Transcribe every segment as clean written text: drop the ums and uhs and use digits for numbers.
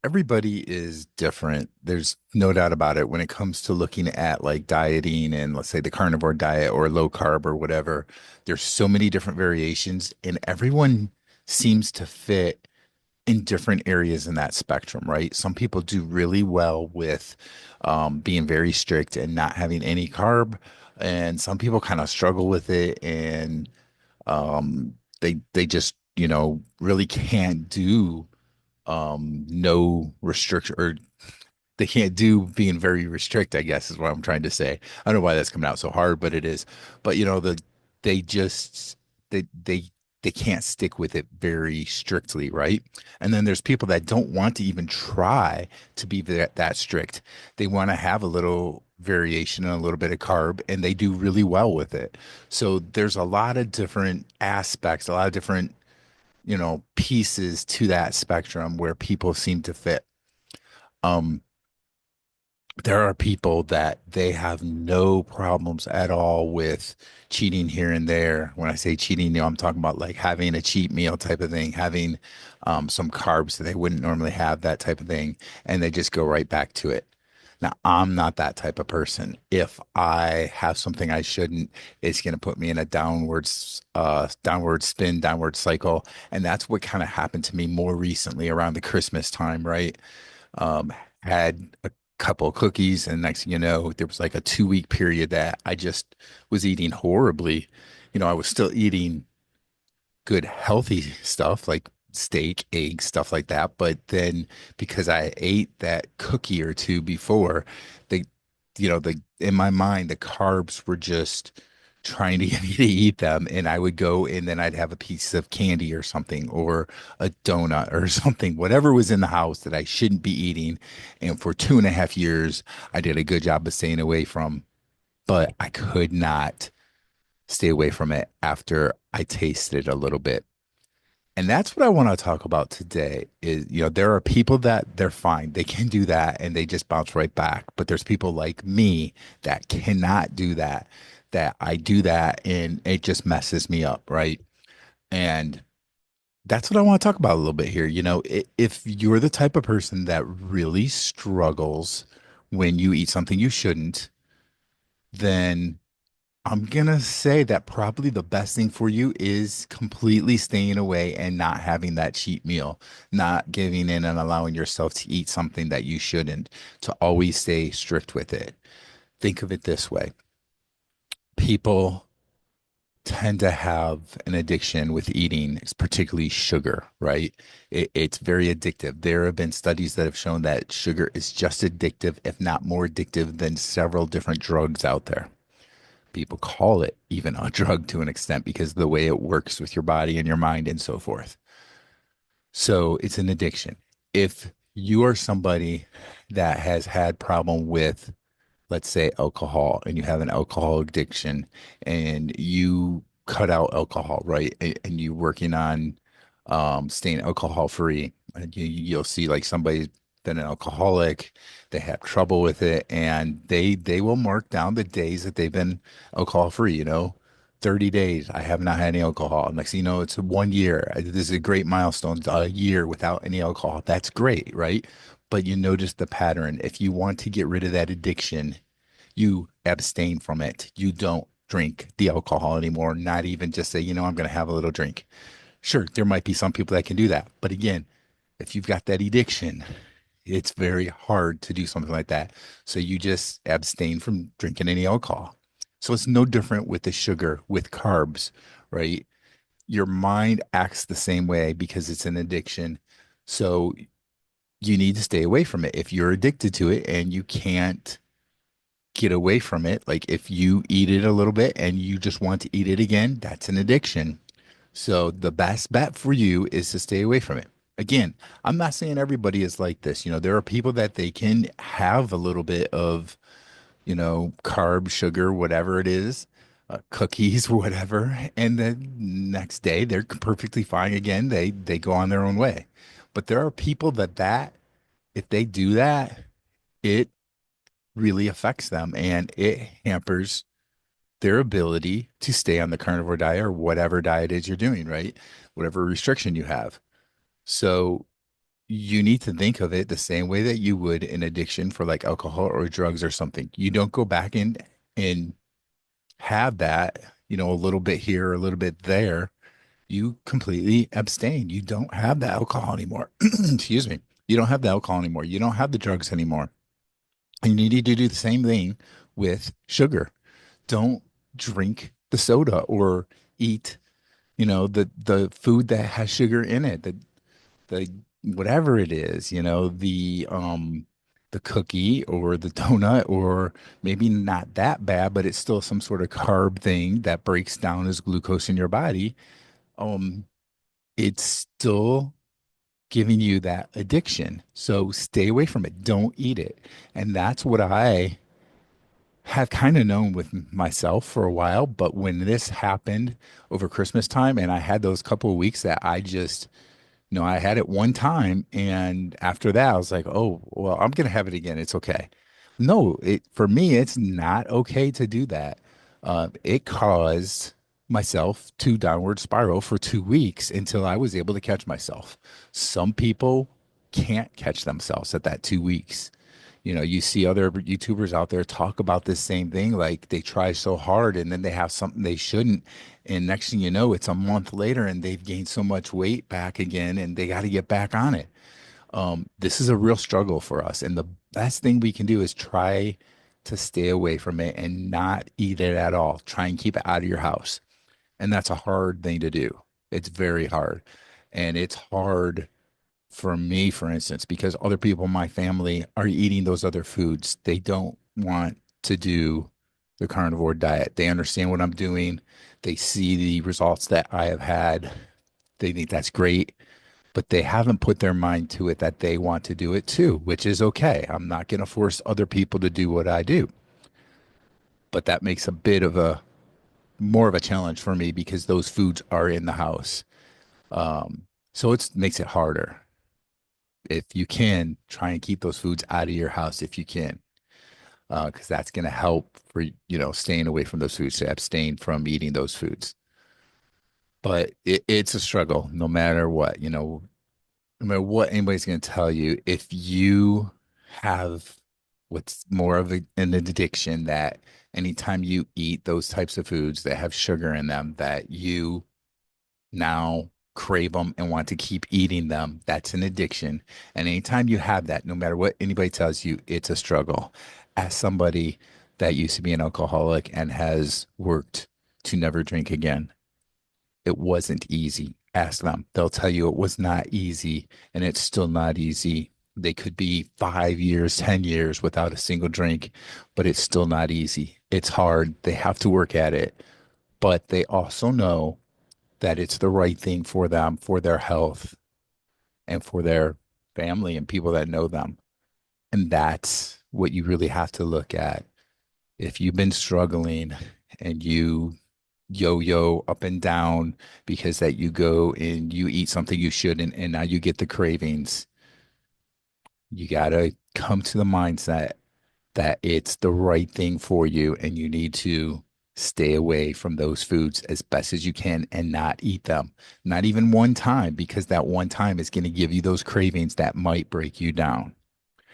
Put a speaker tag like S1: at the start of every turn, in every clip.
S1: Everybody is different. There's no doubt about it when it comes to looking at like dieting and let's say the carnivore diet or low carb or whatever. There's so many different variations, and everyone seems to fit in different areas in that spectrum, right? Some people do really well with being very strict and not having any carb, and some people kind of struggle with it and they just, really can't do no restriction or they can't do being very restrict, I guess is what I'm trying to say. I don't know why that's coming out so hard, but it is. But they just they they can't stick with it very strictly, right? And then there's people that don't want to even try to be that strict. They want to have a little variation and a little bit of carb, and they do really well with it. So there's a lot of different aspects, a lot of different pieces to that spectrum where people seem to fit. Um, there are people that they have no problems at all with cheating here and there. When I say cheating, I'm talking about like having a cheat meal type of thing, having some carbs that they wouldn't normally have, that type of thing, and they just go right back to it. Now, I'm not that type of person. If I have something I shouldn't, it's going to put me in a downward spin, downward cycle. And that's what kind of happened to me more recently around the Christmas time, right? um, had a couple of cookies, and next thing you know, there was like a 2 week period that I just was eating horribly. I was still eating good, healthy stuff like steak, eggs, stuff like that. But then because I ate that cookie or two before, they, the in my mind, the carbs were just trying to get me to eat them. And I would go and then I'd have a piece of candy or something or a donut or something, whatever was in the house that I shouldn't be eating. And for 2.5 years, I did a good job of staying away from, but I could not stay away from it after I tasted it a little bit. And that's what I want to talk about today is, there are people that they're fine. They can do that and they just bounce right back. But there's people like me that cannot do that, that I do that and it just messes me up, right? And that's what I want to talk about a little bit here. If you're the type of person that really struggles when you eat something you shouldn't, then I'm gonna say that probably the best thing for you is completely staying away and not having that cheat meal, not giving in and allowing yourself to eat something that you shouldn't, to always stay strict with it. Think of it this way. People tend to have an addiction with eating, particularly sugar, right? It's very addictive. There have been studies that have shown that sugar is just addictive, if not more addictive than several different drugs out there. People call it even a drug to an extent because of the way it works with your body and your mind and so forth. So it's an addiction. If you are somebody that has had problem with, let's say, alcohol, and you have an alcohol addiction and you cut out alcohol, right? And you're working on staying alcohol free. And you'll see like somebody's been an alcoholic, they have trouble with it, and they will mark down the days that they've been alcohol free, 30 days. I have not had any alcohol. Next thing you know, it's 1 year. This is a great milestone, a year without any alcohol. That's great, right? But you notice the pattern. If you want to get rid of that addiction, you abstain from it. You don't drink the alcohol anymore, not even just say, I'm going to have a little drink. Sure, there might be some people that can do that. But again, if you've got that addiction, it's very hard to do something like that. So you just abstain from drinking any alcohol. So it's no different with the sugar, with carbs, right? Your mind acts the same way because it's an addiction. So you need to stay away from it. If you're addicted to it and you can't get away from it, like if you eat it a little bit and you just want to eat it again, that's an addiction. So the best bet for you is to stay away from it. Again, I'm not saying everybody is like this. There are people that they can have a little bit of, carb, sugar, whatever it is, cookies, whatever, and the next day they're perfectly fine again. They go on their own way. But there are people that if they do that, it really affects them and it hampers their ability to stay on the carnivore diet or whatever diet is you're doing, right? Whatever restriction you have. So, you need to think of it the same way that you would an addiction for like alcohol or drugs or something. You don't go back in and have that, a little bit here, a little bit there. You completely abstain. You don't have the alcohol anymore. Excuse me. You don't have the alcohol anymore. You don't have the drugs anymore. And you need to do the same thing with sugar. Don't drink the soda or eat, the food that has sugar in it, the whatever it is, the cookie or the donut, or maybe not that bad, but it's still some sort of carb thing that breaks down as glucose in your body. Um, it's still giving you that addiction. So stay away from it. Don't eat it. And that's what I have kind of known with myself for a while. But when this happened over Christmas time, and I had those couple of weeks that I just, I had it one time, and after that, I was like, "Oh, well, I'm gonna have it again. It's okay." No, for me, it's not okay to do that. It caused myself to downward spiral for 2 weeks until I was able to catch myself. Some people can't catch themselves at that 2 weeks. You see other YouTubers out there talk about this same thing, like they try so hard and then they have something they shouldn't. And next thing you know, it's a month later and they've gained so much weight back again and they got to get back on it. This is a real struggle for us. And the best thing we can do is try to stay away from it and not eat it at all. Try and keep it out of your house. And that's a hard thing to do. It's very hard. And it's hard for me, for instance, because other people in my family are eating those other foods. They don't want to do the carnivore diet. They understand what I'm doing. They see the results that I have had. They think that's great, but they haven't put their mind to it that they want to do it too, which is okay. I'm not going to force other people to do what I do. But that makes a bit of a more of a challenge for me because those foods are in the house. So it makes it harder. If you can, try and keep those foods out of your house if you can, because that's going to help for, staying away from those foods, to abstain from eating those foods. But it's a struggle no matter what, no matter what anybody's going to tell you. If you have what's more of an addiction, that anytime you eat those types of foods that have sugar in them, that you now crave them and want to keep eating them. That's an addiction. And anytime you have that, no matter what anybody tells you, it's a struggle. As somebody that used to be an alcoholic and has worked to never drink again, it wasn't easy. Ask them. They'll tell you it was not easy, and it's still not easy. They could be 5 years, 10 years without a single drink, but it's still not easy. It's hard. They have to work at it, but they also know that it's the right thing for them, for their health, and for their family and people that know them. And that's what you really have to look at. If you've been struggling and you yo-yo up and down because that you go and you eat something you shouldn't, and now you get the cravings, you got to come to the mindset that it's the right thing for you and you need to stay away from those foods as best as you can and not eat them. Not even one time, because that one time is going to give you those cravings that might break you down.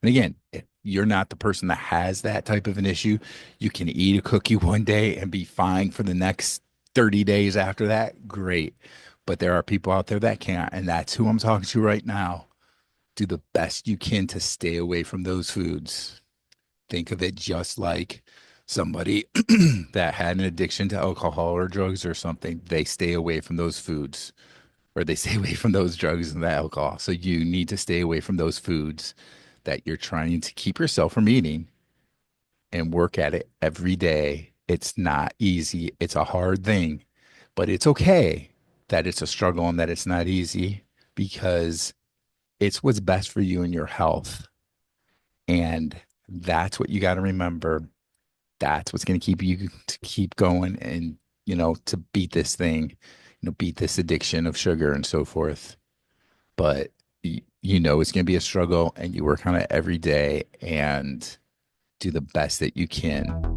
S1: And again, if you're not the person that has that type of an issue, you can eat a cookie one day and be fine for the next 30 days after that. Great. But there are people out there that can't, and that's who I'm talking to right now. Do the best you can to stay away from those foods. Think of it just like somebody that had an addiction to alcohol or drugs or something. They stay away from those foods, or they stay away from those drugs and the alcohol. So you need to stay away from those foods that you're trying to keep yourself from eating, and work at it every day. It's not easy. It's a hard thing, but it's okay that it's a struggle and that it's not easy, because it's what's best for you and your health. And that's what you got to remember. That's what's going to keep you to keep going, and, to beat this thing, beat this addiction of sugar and so forth. But it's going to be a struggle, and you work on it every day and do the best that you can.